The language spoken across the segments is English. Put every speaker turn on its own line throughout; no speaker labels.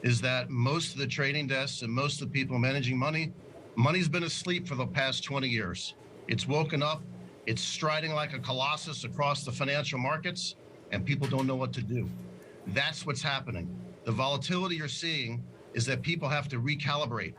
is that most of the trading desks and most of the people managing money's been asleep for the past 20 years. It's woken up, it's striding like a colossus across the financial markets, and people don't know what to do. That's what's happening. The volatility you're seeing is that people have to recalibrate.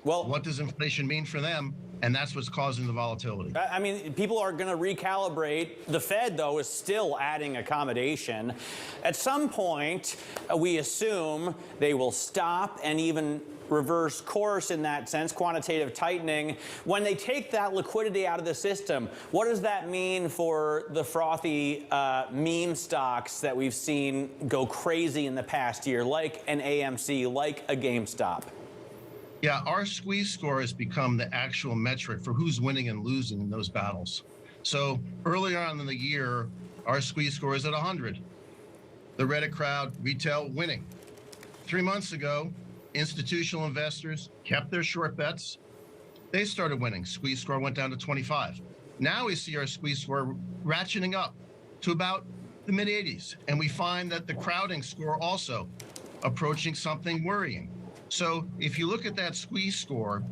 Well,
what does inflation mean for them? And that's what's causing the volatility.
I mean, people are going to recalibrate. The Fed, though, is still adding accommodation. At some point, we assume they will stop and even reverse course in that sense, quantitative tightening. When they take that liquidity out of the system, what does that mean for the frothy meme stocks that we've seen go crazy in the past year, like an AMC, like a GameStop?
Yeah, our squeeze score has become the actual metric for who's winning and losing in those battles. So earlier on in the year, our squeeze score is at 100. The Reddit crowd, retail winning. 3 months ago, institutional investors kept their short bets. They started winning. Squeeze score went down to 25. Now we see our squeeze score ratcheting up to about the mid 80s. And we find that the crowding score also approaching something worrying. So if you look at that squeeze score,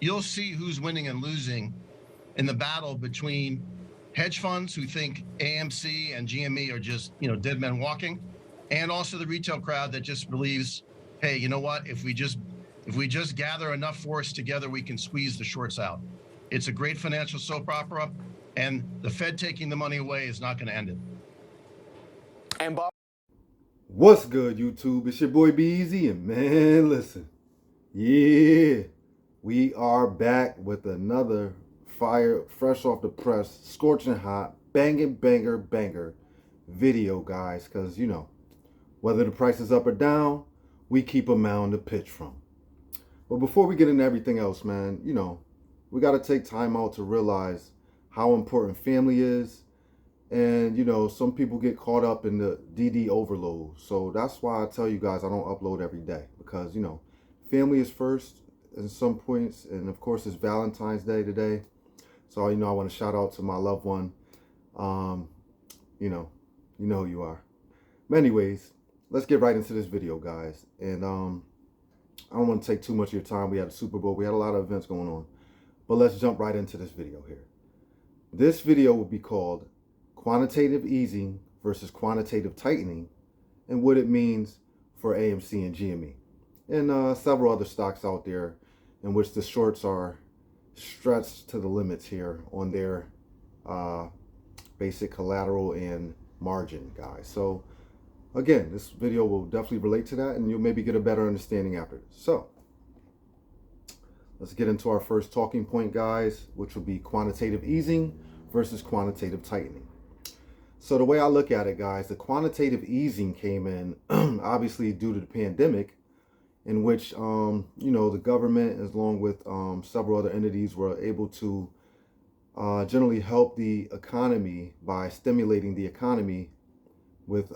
you'll see who's winning and losing in the battle between hedge funds who think AMC and GME are just, dead men walking, and also the retail crowd that just believes, hey, you know what? If we just gather enough force together, we can squeeze the shorts out. It's a great financial soap opera, and the Fed taking the money away is not going to end it.
And Bob,
what's good, YouTube? It's your boy Be Easy, and man, listen, yeah, we are back with another fire, fresh off the press, scorching hot, banging banger video, guys. Because whether the price is up or down, we keep a mound to pitch from. But before we get into everything else, man, we got to take time out to realize how important family is. And, some people get caught up in the DD overload. So that's why I tell you guys I don't upload every day. Because, family is first at some points. And, of course, it's Valentine's Day today. So, I want to shout out to my loved one. You know who you are. But anyways, let's get right into this video, guys. And I don't want to take too much of your time. We had the Super Bowl. We had a lot of events going on. But let's jump right into this video here. This video will be called Quantitative Easing versus Quantitative Tightening, and what it means for AMC and GME, and several other stocks out there in which the shorts are stretched to the limits here on their basic collateral and margin, guys. So again, this video will definitely relate to that, and you'll maybe get a better understanding after this. So let's get into our first talking point, guys, which will be quantitative easing versus quantitative tightening. So the way I look at it, guys, the quantitative easing came in obviously due to the pandemic, in which the government, along with several other entities, were able to generally help the economy by stimulating the economy with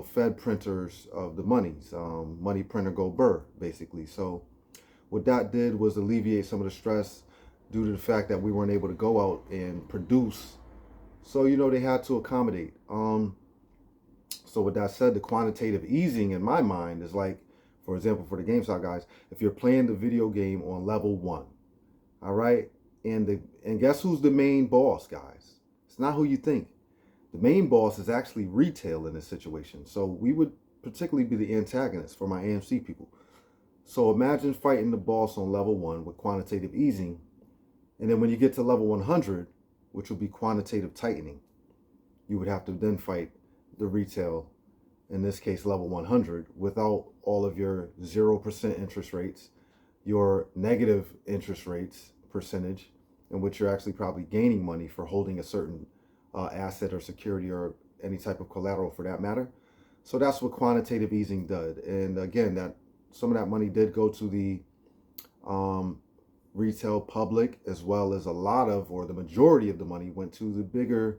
Fed printers of the monies, money printer go burr, basically. So what that did was alleviate some of the stress due to the fact that we weren't able to go out and produce. So, they had to accommodate. So with that said, the quantitative easing in my mind is like, for example, for the GameStop guys, if you're playing the video game on level 1, all right? And guess who's the main boss, guys? It's not who you think. The main boss is actually retail in this situation. So we would particularly be the antagonist for my AMC people. So imagine fighting the boss on level 1 with quantitative easing. And then when you get to level 100, which would be quantitative tightening, you would have to then fight the retail, in this case level 100, without all of your 0% interest rates, your negative interest rates percentage, in which you're actually probably gaining money for holding a certain asset or security or any type of collateral for that matter. So that's what quantitative easing did. And again, that some of that money did go to the retail public, as well as a lot of, or the majority of the money went to the bigger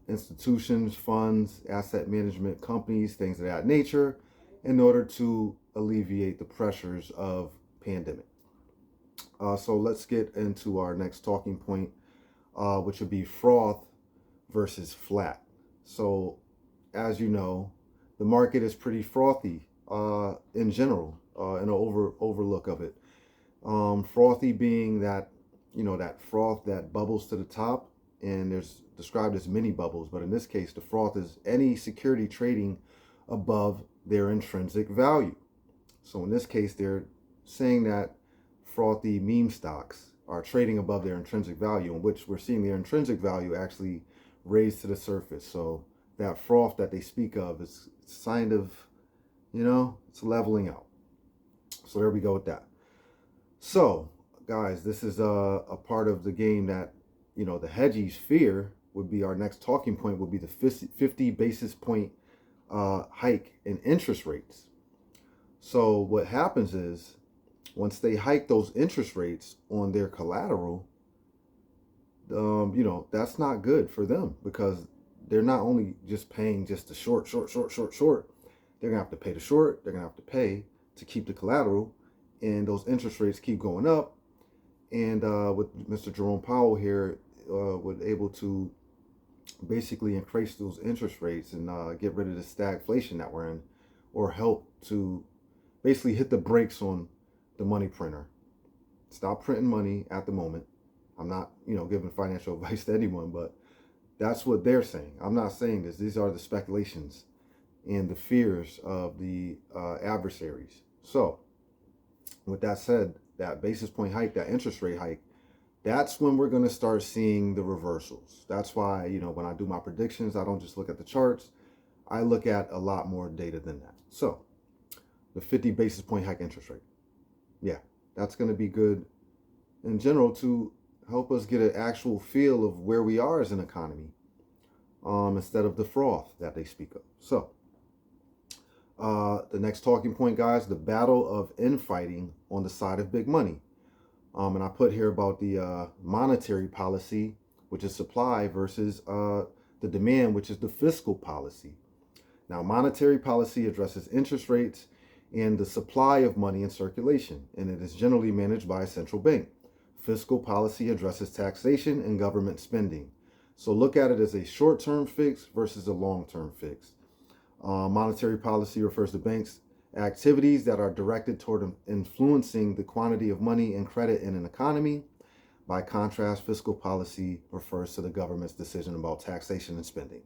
institutions, funds, asset management companies, things of that nature, in order to alleviate the pressures of pandemic. So let's get into our next talking point, which would be froth versus flat. So as you know, the market is pretty frothy in general, an overlook of it. Frothy being that, that froth that bubbles to the top, and there's described as mini bubbles, but in this case, the froth is any security trading above their intrinsic value. So in this case, they're saying that frothy meme stocks are trading above their intrinsic value, in which we're seeing their intrinsic value actually raised to the surface. So that froth that they speak of is kind of, it's leveling out. So there we go with that. So guys, this is a part of the game that, the hedgies fear would be our next talking point would be the 50 basis point hike in interest rates. So what happens is once they hike those interest rates on their collateral, that's not good for them, because they're not only just paying just the short. They're gonna have to pay the short. They're gonna have to pay to keep the collateral, and those interest rates keep going up. And with Mr. Jerome Powell here, was able to basically increase those interest rates and get rid of the stagflation that we're in, or help to basically hit the brakes on the money printer. Stop printing money at the moment. I'm not, giving financial advice to anyone, but that's what they're saying. I'm not saying this. These are the speculations and the fears of the adversaries. So with that said, that basis point hike, that interest rate hike, that's when we're going to start seeing the reversals. That's why, when I do my predictions, I don't just look at the charts. I look at a lot more data than that. So the 50 basis point hike interest rate. Yeah, that's going to be good in general to help us get an actual feel of where we are as an economy, instead of the froth that they speak of. So the next talking point, guys, the battle of infighting on the side of big money. And I put here about the monetary policy, which is supply, versus the demand, which is the fiscal policy. Now, monetary policy addresses interest rates and the supply of money in circulation, and it is generally managed by a central bank. Fiscal policy addresses taxation and government spending. So look at it as a short-term fix versus a long-term fix. Monetary policy refers to banks' activities that are directed toward influencing the quantity of money and credit in an economy. By contrast, fiscal policy refers to the government's decision about taxation and spending.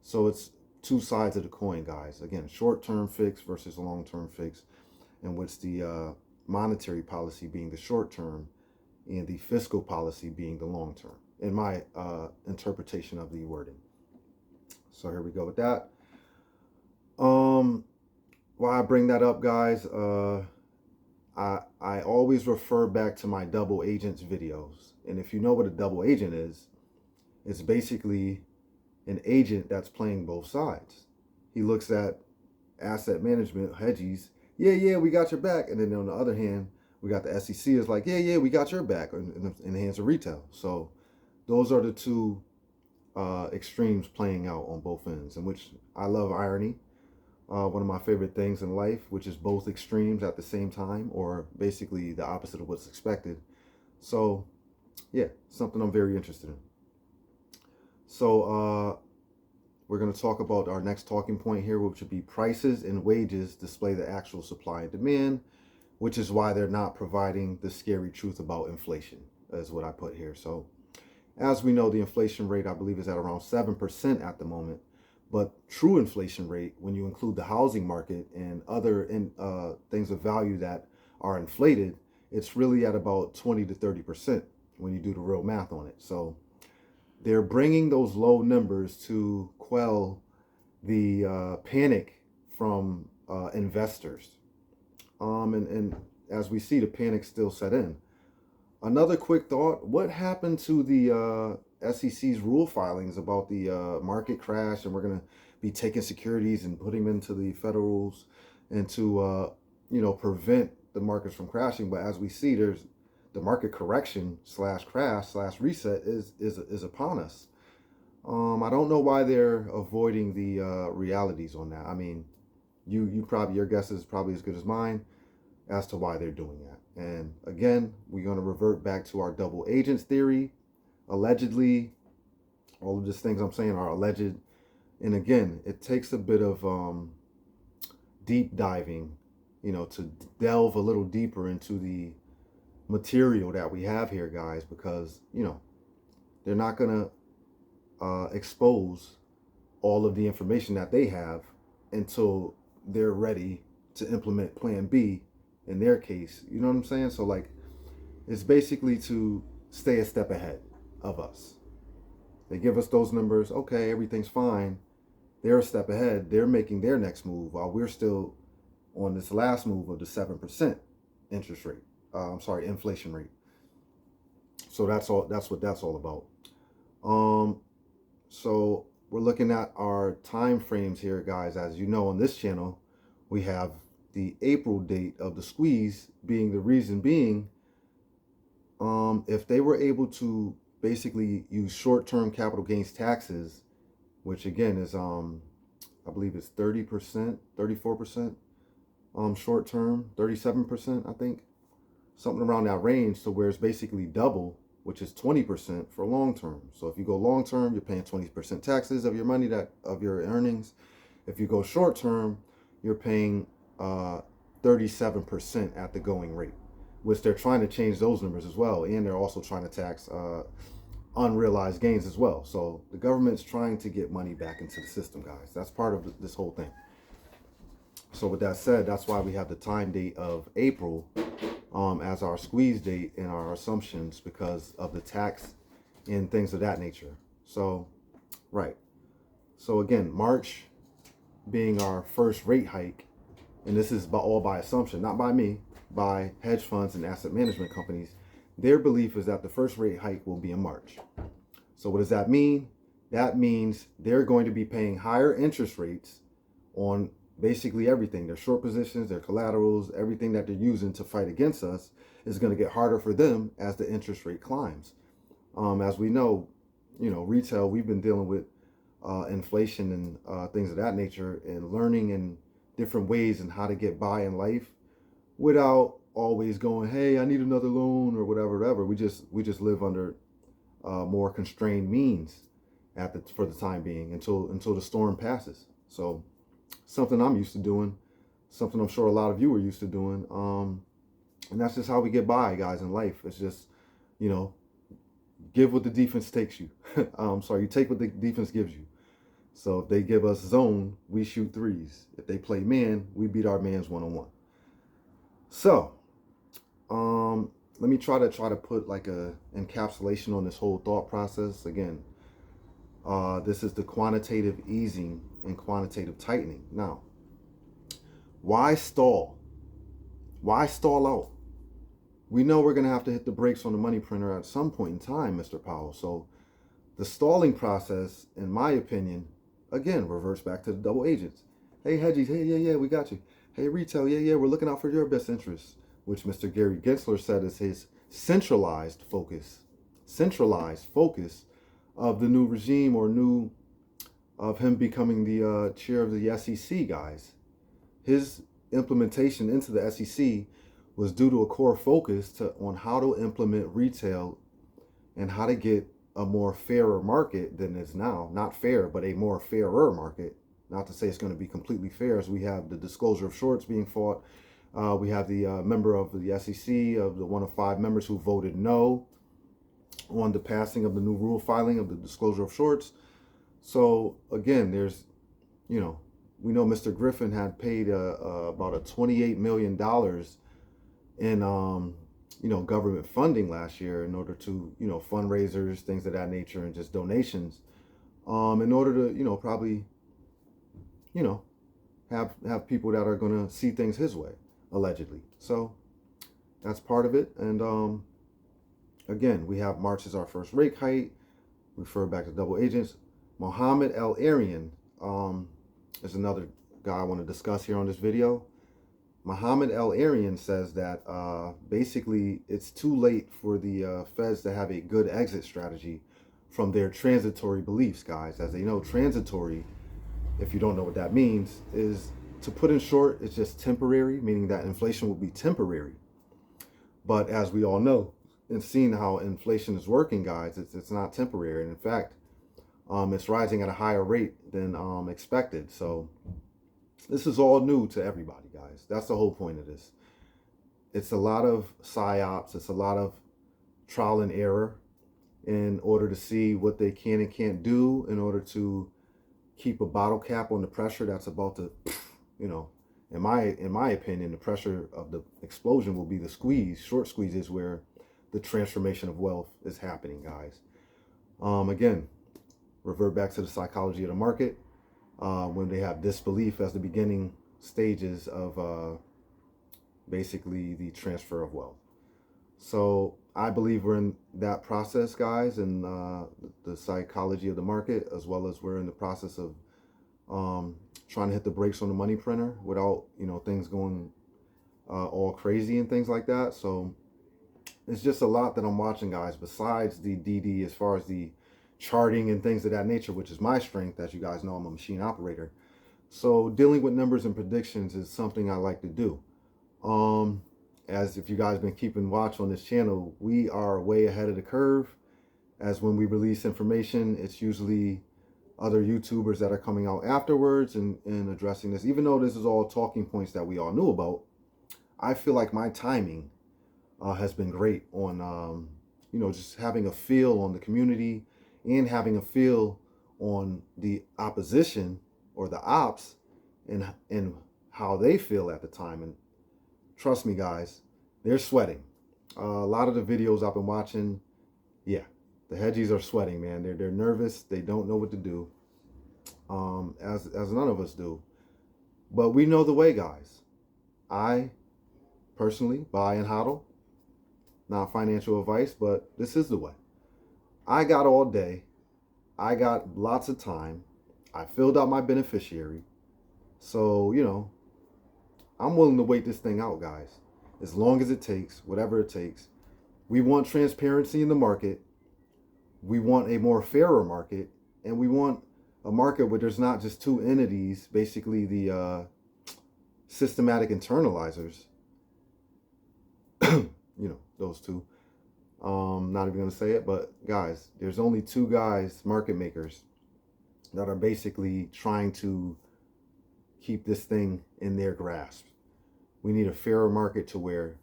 So it's two sides of the coin, guys. Again, short-term fix versus long-term fix, in which the monetary policy being the short-term and the fiscal policy being the long-term, in my interpretation of the wording. So here we go with that. Why I bring that up, guys, I always refer back to my double agents videos. And if you know what a double agent is, it's basically an agent that's playing both sides. He looks at asset management, hedgies, yeah, we got your back. And then on the other hand, we got the SEC is like, yeah, we got your back in the hands of retail. So those are the two extremes playing out on both ends, in which I love irony. One of my favorite things in life, which is both extremes at the same time, or basically the opposite of what's expected. So yeah, something I'm very interested in. So we're going to talk about our next talking point here, which would be prices and wages display the actual supply and demand, which is why they're not providing the scary truth about inflation, is what I put here. So as we know, the inflation rate, I believe, is at around 7% at the moment. But true inflation rate, when you include the housing market and other things of value that are inflated, it's really at about 20 to 30% when you do the real math on it. So they're bringing those low numbers to quell the panic from investors. And as we see, the panic still set in. Another quick thought, what happened to the SEC's rule filings about the market crash, and we're going to be taking securities and putting them into the federals and to, prevent the markets from crashing? But as we see, there's the market correction / crash / reset is upon us. I don't know why they're avoiding the realities on that. I mean, you probably, your guess is probably as good as mine as to why they're doing that. And again, we're going to revert back to our double agents theory. Allegedly, all of these things I'm saying are alleged. And again, it takes a bit of deep diving, to delve a little deeper into the material that we have here, guys, because, they're not going to expose all of the information that they have until they're ready to implement plan B in their case. You know what I'm saying? So like, it's basically to stay a step ahead of us. They give us those numbers. Okay, everything's fine. They're a step ahead. They're making their next move while we're still on this last move of the 7% interest rate. Inflation rate. So that's all. That's what that's all about. So we're looking at our time frames here, guys. As you know, on this channel, we have the April date of the squeeze being the reason being, if they were able to basically use short-term capital gains taxes, which again is I believe it's 30%, 34%, short-term, 37%, I think, something around that range, so where it's basically double, which is 20% for long-term. So if you go long-term, you're paying 20% taxes of your money, of your earnings. If you go short-term, you're paying 37% at the going rate, which they're trying to change those numbers as well, and they're also trying to tax unrealized gains as well. So the government's trying to get money back into the system, guys. That's part of this whole thing. So with that said, that's why we have the time date of April as our squeeze date and our assumptions, because of the tax and things of that nature. So, right. So again, March being our first rate hike, and this is all by assumption, not by me, by hedge funds and asset management companies. Their belief is that the first rate hike will be in March. So what does that mean? That means they're going to be paying higher interest rates on basically everything. Their short positions, their collaterals, everything that they're using to fight against us is going to get harder for them as the interest rate climbs. As we know, retail, we've been dealing with inflation and things of that nature, and learning in different ways and how to get by in life without always going, hey, I need another loan or whatever. We just live under more constrained means for the time being until the storm passes. So something I'm used to doing, something I'm sure a lot of you are used to doing, and that's just how we get by, guys, in life. It's just, give what the defense takes you. You take what the defense gives you. So if they give us zone, we shoot threes. If they play man, we beat our mans one-on-one. So let me try to put like a encapsulation on this whole thought process. Again, this is the quantitative easing and quantitative tightening. Now, why stall? Why stall out? We know we're going to have to hit the brakes on the money printer at some point in time, Mr. Powell. So the stalling process, in my opinion, again, reverts back to the double agents. Hey, hedgies, hey, yeah, we got you. Hey, retail, yeah, we're looking out for your best interests, which Mr. Gary Gensler said is his centralized focus of the new regime, or of him becoming the chair of the SEC, guys. His implementation into the SEC was due to a core focus on how to implement retail and how to get a more fairer market than is now. Not fair, but a more fairer market. Not to say it's going to be completely fair, as we have the disclosure of shorts being fought. We have the member of the SEC, of the one of 5 members who voted no on the passing of the new rule filing of the disclosure of shorts. So again, there's, we know Mr. Griffin had paid about a $28 million in government funding last year in order to fundraisers, things of that nature, and just donations, in order to probably have people that are going to see things his way, allegedly. So that's part of it. And again, we have March as our first rate hike. Refer back to double agents. Mohammed El-Arian is another guy I want to discuss here on this video. Mohammed El-Arian says that basically it's too late for the Feds to have a good exit strategy from their transitory beliefs, guys. As they know, transitory, if you don't know what that means, is, to put in short, it's just temporary, meaning that inflation will be temporary. But as we all know, and seeing how inflation is working, guys, it's not temporary. And in fact, it's rising at a higher rate than expected. So this is all new to everybody, guys. That's the whole point of this. It's a lot of psyops. It's a lot of trial and error in order to see what they can and can't do in order to keep a bottle cap on the pressure that's about to, you know, in my opinion, the pressure of the explosion will be the squeeze. Short squeeze is where the transformation of wealth is happening, guys. Again, revert back to the psychology of the market. When they have disbelief as the beginning stages of basically the transfer of wealth. So I believe we're in that process, guys, in the psychology of the market, as well as we're in the process of trying to hit the brakes on the money printer without, you know, things going all crazy and things like that. So it's just a lot that I'm watching, guys, besides the DD as far as the charting and things of that nature, which is my strength. As you guys know, I'm a machine operator. So dealing with numbers and predictions is something I like to do. As if you guys been keeping watch on this channel, we are way ahead of the curve. As when we release information, it's usually other YouTubers that are coming out afterwards and addressing this. Even though this is all talking points that we all knew about, I feel like my timing has been great on, you know, just having a feel on the community and having a feel on the opposition or the ops and how they feel at the time. And trust me, guys, they're sweating. A lot of the videos I've been watching, yeah, the hedgies are sweating, man. They're nervous. They don't know what to do, as none of us do. But we know the way, guys. I personally buy and hodl. Not financial advice, but this is the way. I got all day. I got lots of time. I filled out my beneficiary. So, you know, I'm willing to wait this thing out, guys. As long as it takes, whatever it takes. We want transparency in the market. We want a more fairer market. And we want a market where there's not just two entities, basically the systematic internalizers. You know, those two. Not even going to say it, but guys, there's only two guys, market makers, that are basically trying to keep this thing in their grasp. We need a fairer market to where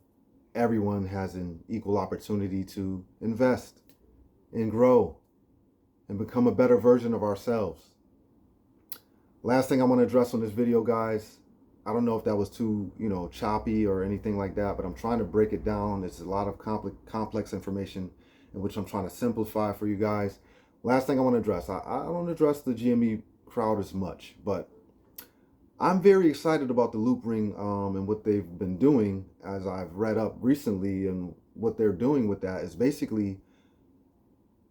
everyone has an equal opportunity to invest and grow and become a better version of ourselves. Last thing I want to address on this video, guys, I don't know if that was too, you know, choppy or anything like that, but I'm trying to break it down. It's a lot of complex information in which I'm trying to simplify for you guys. Last thing I want to address, I don't address the GME crowd as much, but I'm very excited about the Loop Ring and what they've been doing, as I've read up recently, and what they're doing with that is basically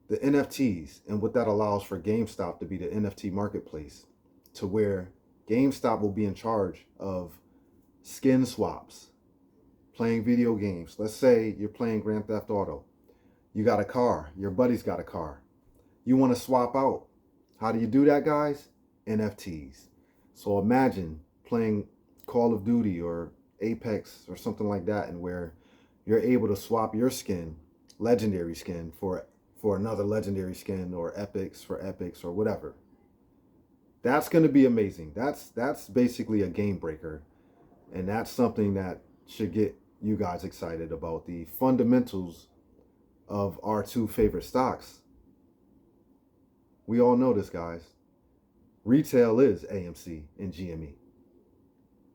the NFTs and what that allows for GameStop to be the NFT marketplace, to where GameStop will be in charge of skin swaps, playing video games. Let's say you're playing Grand Theft Auto. You got a car, your buddy's got a car. You want to swap out. How do you do that, guys? NFTs. So imagine playing Call of Duty or Apex or something like that, and where you're able to swap your skin, legendary skin, for another legendary skin, or epics for epics, or whatever. That's going to be amazing. That's basically a game breaker, and that's something that should get you guys excited about the fundamentals of our two favorite stocks. We all know this, guys. Retail is AMC and GME.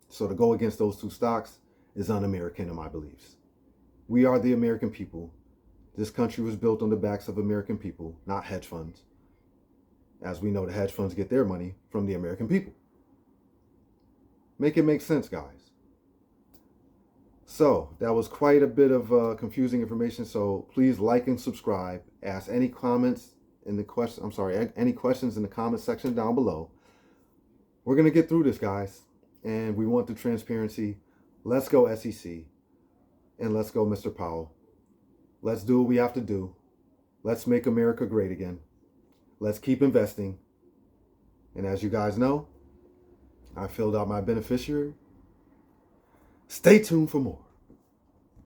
So to go against those two stocks is un-American in my beliefs. We are the American people. This country was built on the backs of American people, not hedge funds. As we know, the hedge funds get their money from the American people. Make it make sense, guys. So that was quite a bit of confusing information. So please like and subscribe. Ask any comments in the any questions in the comment section down below. We're gonna get through this, guys, and we want the transparency. Let's go SEC, and let's go Mr. Powell. Let's do what we have to do. Let's make America great again. Let's keep investing. And as you guys know, I filled out my beneficiary. Stay tuned for more.